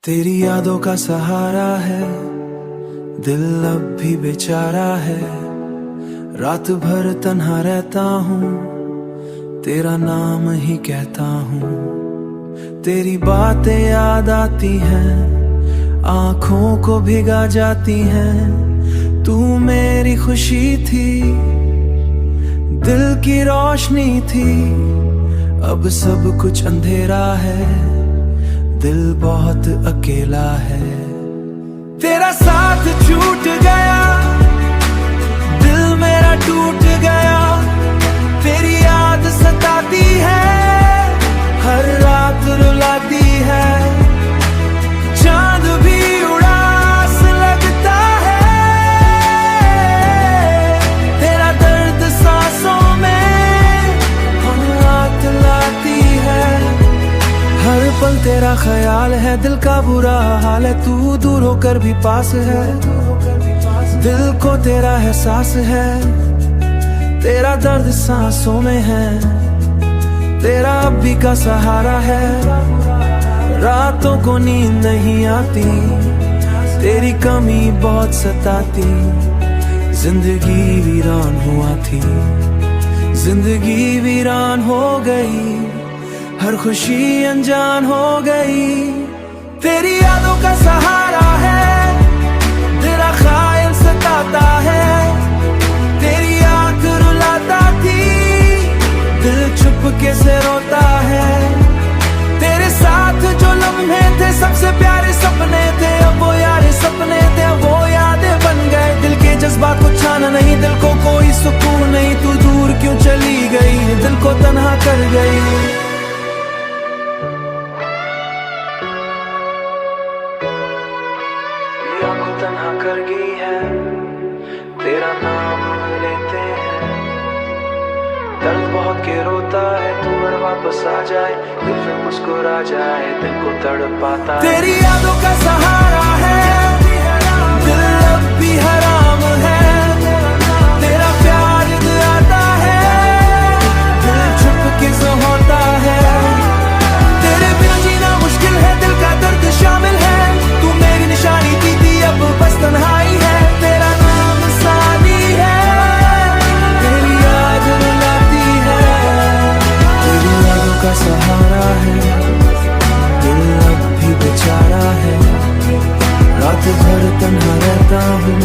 तेरी यादों का सहारा है, दिल अब भी बेचारा है। रात भर तन्हा रहता हूँ, तेरा नाम ही कहता हूँ। तेरी बातें याद आती हैं, आँखों को भिगा जाती हैं। तू मेरी खुशी थी, दिल की रोशनी थी। अब सब कुछ अंधेरा है, दिल बहुत अकेला है। तेरा साथ छूट गया, दिल मेरा टूट गया। तेरी याद सताती है, हर रात रुलाती है। चांद भी उदास लगता है, तेरा दर्द सांसों में हाथ लाती है। हर पल तेरा ख्याल है, दिल का बुरा हाल है। तू दूर होकर भी पास है, दिल को तेरा एहसास है। तेरा दर्द सांसों में है, तेरा अब भी का सहारा है। रातों को नींद नहीं आती, तेरी कमी बहुत सताती। जिंदगी वीरान हुआ थी, जिंदगी वीरान हो गई। हर खुशी अनजान हो गई। तेरी यादों का सहारा है, तेरा ख्याल सताता है। तेरी आंख रुलाता थी, दिल चुपके से रोता है। तेरे साथ जो लम्हे थे, सबसे प्यारे सपने थे। अब वो यार सपने थे, अब वो यादें बन गए। दिल के जज्बात को छाना नहीं, दिल को कोई सुकून नहीं। तू दूर क्यों चली गई, दिल को तन्हा कर गई। तन्हा कर गई है, तेरा नाम लेते हैं। दर्द बहुत के रोता है, तू अगर वापस आ जाए, दिल फिर मुस्कुरा जाए। दिल को तड़पाता है, तेरी यादों का सहारा है। दिल अब भी हराम है, तेरा प्यार याद आता है। दिल चुपके से होता है, तेरे बिना जीना मुश्किल है। दिल का दर्द शामिल है, तू मेरी निशानी थी, अब बस तन्हाई है। तेरा नाम सानी है, तेरी याद रुलाती है। तेरी यादों का सहारा है, दिल अब भी बेचारा है। रात भर तन्हा रहता हूँ,